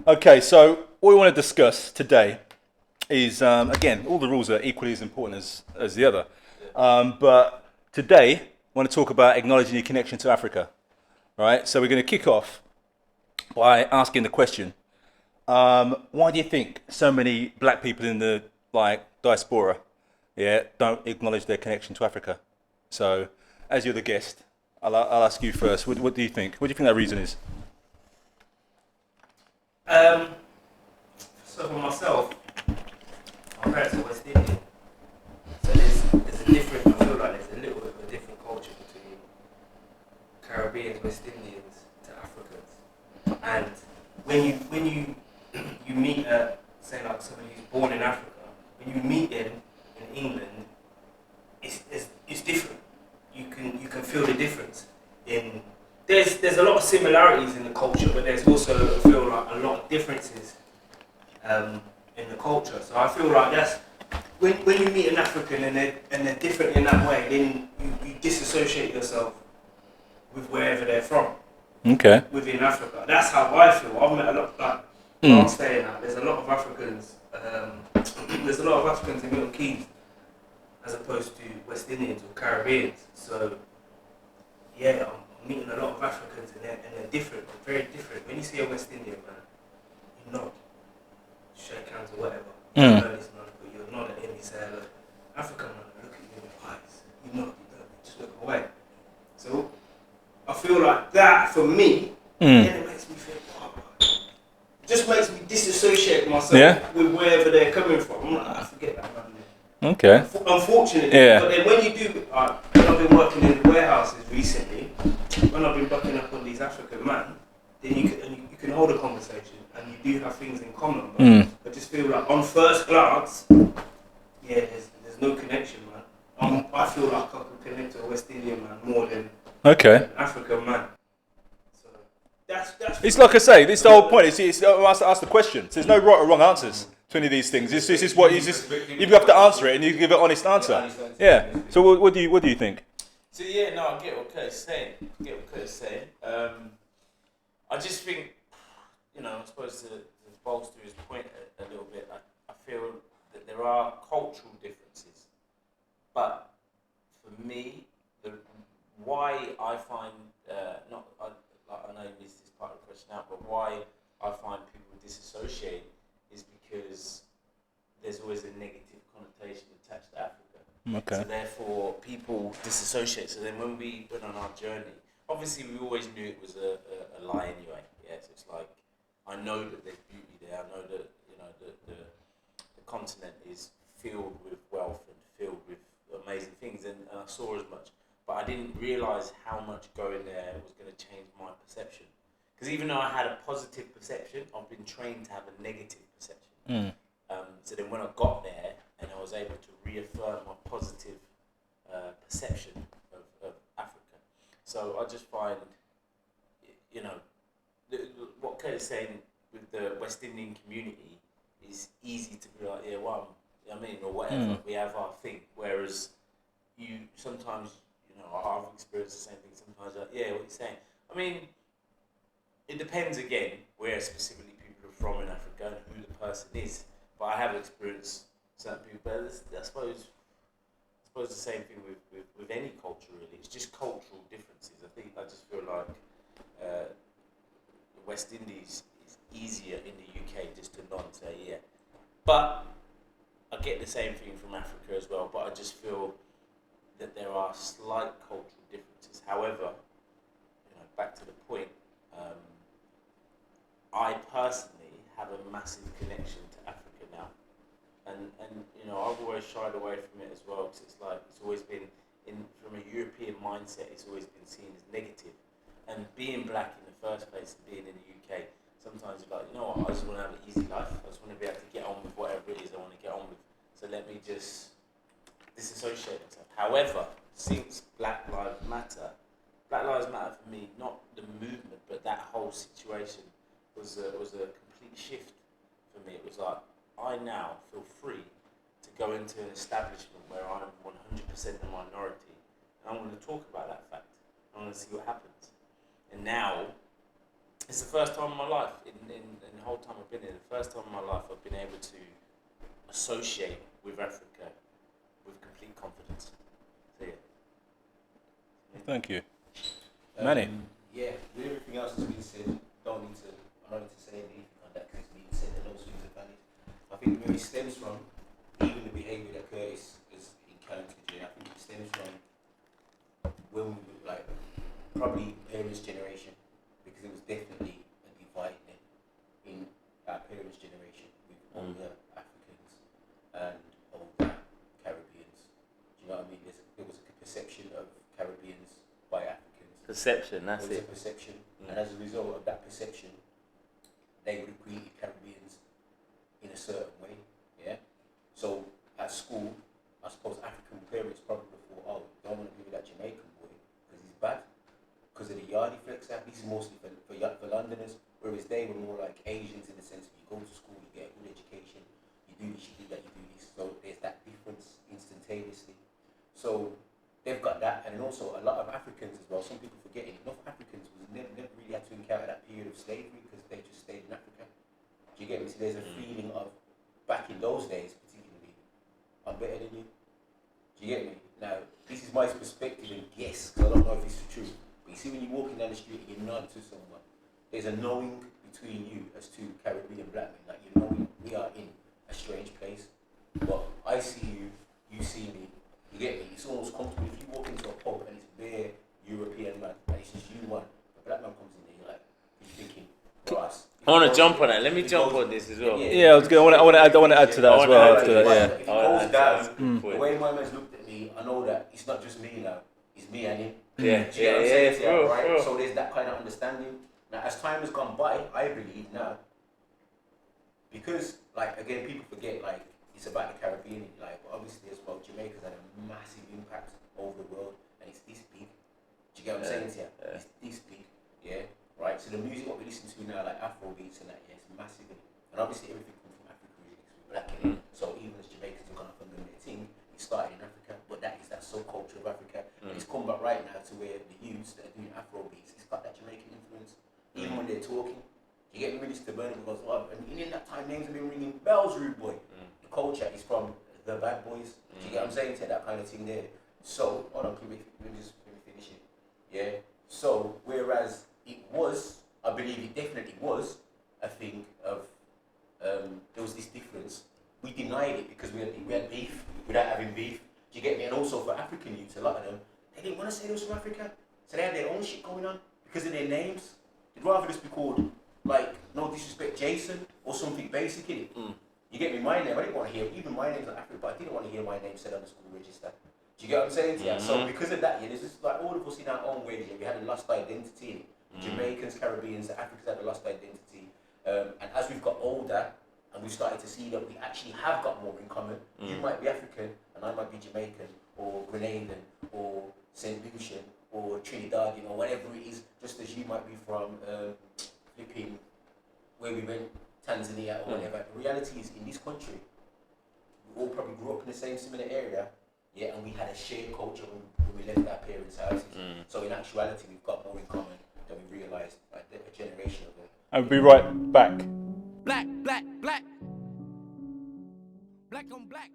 Okay, so what we want to discuss today is, again, all the rules are equally as important as the other. But today, I want to talk about acknowledging your connection to Africa. Right? So we're going to kick off by asking the question, why do you think so many black people in the diaspora, yeah, don't acknowledge their connection to Africa? So, as you're the guest, I'll ask you first. What do you think? What do you think that reason is? Um, so for myself, my parents are West Indian, so there's a different. I feel like there's a little bit of a different culture between Caribbeans, West Indians to Africans. And when you you meet say like somebody who's born in Africa, when you meet them in England, it's different. You can feel the difference in. There's a lot of similarities in the culture, but there's also I feel like a lot of differences in the culture. So I feel like that's when you meet an African and they're different in that way, then you disassociate yourself with wherever they're from. Okay. Within Africa, that's how I feel. I've met a lot like where I'm staying at. There's a lot of Africans. There's a lot of Africans in Milton Keynes as opposed to West Indians or Caribbeans. So yeah, I'm meeting a lot of Africans and they're different. They're very different. When you see a West Indian man, you nod, shake hands or whatever. You know this man, but you'll nod at him. You say hello. African man, look at you in the eyes. You nod. You don't just look away. So I feel like that for me. Then it makes me feel. Just makes me disassociate myself with wherever they're coming from. I'm like, I forget that man there. Okay. Unfortunately, but then when you do, when I've been working in the warehouses recently, when I've been bucking up on these African men, then you can hold a conversation and you do have things in common. But I just feel like on first glance, there's no connection, man. I feel like I can connect to a West Indian man more than an African man. It's like I say, this is the whole point. It's ask the question. So there's no right or wrong answers to any of these things. This is what you have to answer it and you give an honest answer. Yeah. So what do you think? So I get what Kurt's saying. I just think, I suppose to bolster his point a little bit, I feel that there are cultural differences, but for me, why I find I know you missed this part of the question out, but why I find people disassociate is because there's always a negative connotation attached to Africa. Okay. So therefore, people disassociate. So then when we went on our journey, obviously we always knew it was a lie anyway. Yes, it's like, I know that there's beauty there. I know that the continent is filled with wealth and filled with amazing things, and I saw as much. But I didn't realise how much going there was going to change my perception. Because even though I had a positive perception, I've been trained to have a negative perception. So then when I got there and I was able to reaffirm my positive perception of Africa. So I just find, what Kurt is saying with the West Indian community is easy to be like, or whatever, we have our thing. Whereas you sometimes, I've experienced the same thing sometimes, what you're saying. I mean, it depends again where specifically people are from in Africa and who the person is. But I have experienced certain people, but I suppose the same thing with any culture really. It's just cultural differences. I just feel like the West Indies is easier in the UK just to nod and say yeah. But I get the same thing from Africa as well, but I just feel that there are slight cultural differences. However, back to the point, I personally have a massive connection to Africa now, and I've always shied away from it as well, because it's like it's always been from a European mindset. It's always been seen as negative, and being black in the first place and being in the UK, sometimes you're like, I just want to have an easy life. I just want to be able to get on with whatever it is I want to get on with. So let me just disassociate myself. However, since Black Lives Matter for me, not the movement, but that whole situation was a complete shift for me. It was like, I now feel free to go into an establishment where I'm 100% a minority, and I'm going to talk about that fact. I'm going to see what happens. And now, it's the first time in my life, in the whole time I've been here, the first time in my life I've been able to associate with Africa with complete confidence. So yeah. Thank you. Manny? Yeah, with everything else that's been said, I don't need to say anything on that because it's been said that those things are valid. I think where it stems from, even the behaviour that Curtis has encountered, I think it stems from when we were like, probably parents' generation, because it was definitely a divide then in our parents' generation with older Africans and older Caribbeans. Do you know what I mean? There was a perception of Caribbeans by Africans. Perception, that's There was it. a perception, and as a result of that perception, they would have greeted Caribbeans in a certain way, yeah? So at school, I suppose African parents probably thought, oh, don't want to be with that Jamaican boy because he's bad, because of the yardie flex app. This is mostly for Londoners, whereas they were more like Asians in the sense that you go to school, you get a good education, you do this, you do that, you do this. So there's that difference instantaneously. So they've got that, and then also a lot of Africans as well. Some people forget it. Enough Africans was never really had to encounter that period of slavery because they just stayed in Africa. Do you get me? So there's a feeling of back in those days, particularly, I'm better than you. Do you get me? Now, this is my perspective and guess, because I don't know if this is true. But you see, when you're walking down the street and you nod to someone, there's a knowing between you as two Caribbean black men. Like, you know, we are in a strange place. But I see you, you see me. You get me? It's almost comfortable. If you walk into a pub and it's bare European man, and it's just you one, a black man comes in there, you're like, you're thinking, grass. I want to jump on that. Let me jump on this as well. Yeah, I was good. I want to add to that as well. After that, yeah. If it goes down, the way my man's looked at me, I know that it's not just me now. It's me and him. Yeah, Do you know what I'm saying? bro, Right? bro. So there's that kind of understanding. Now, as time has gone by, I believe now, because, like, again, people forget, like, it's about the Caribbean, like, but obviously as well, Jamaica's had a massive impact over the world, and it's this big. Do you get what I'm saying to you? Yeah. It's this big, yeah? Right? So the music, what we listen to now, like Afro beats and that, yeah, it's massive. And obviously everything comes from Africa, really, because we're black in it. So even as Jamaicans have gone up and done their thing, it started in Africa, but that is that subculture of Africa. And it's come back right now to where the youths that are doing Afro beats, it's got that Jamaican influence. Even when they're talking, you get me, Mr. Burnham goes, oh, and in that time, names have been ringing bells, rude boy. The culture is from the bad boys. Do you get what I'm saying? To that kind of thing there. So, hold on, let me finish it. Yeah. So, whereas it was, I believe it definitely was a thing of, there was this difference. We denied it because we had beef without having beef. Do you get me? And also for African youths, a lot of them, they didn't want to say they was from Africa. So they had their own shit going on because of their names. They'd rather just be called, like, no disrespect, Jason or something basic in it. You get me? My name, I didn't want to hear, even my name's not African, but I didn't want to hear my name said on the school register. Do you get what I'm saying? Yeah. So because of that, yeah, there's just like all of us in our own ways, yeah, we had a lost identity in it. Jamaicans, Caribbeans, Africans had a lost identity. And as we've got older and we've started to see that we actually have got more in common, you might be African and I might be Jamaican or Grenadian or St. Lucian or Trinidadian or whatever it is, just as you might be from flipping where we went, Tanzania or whatever. The reality is in this country, we all probably grew up in the same similar area, yeah, and we had a shared culture when we left our parents' houses. So in actuality, we've got more in common than we realised like a generation ago. I'll be right back. Black, black, black. Black on black.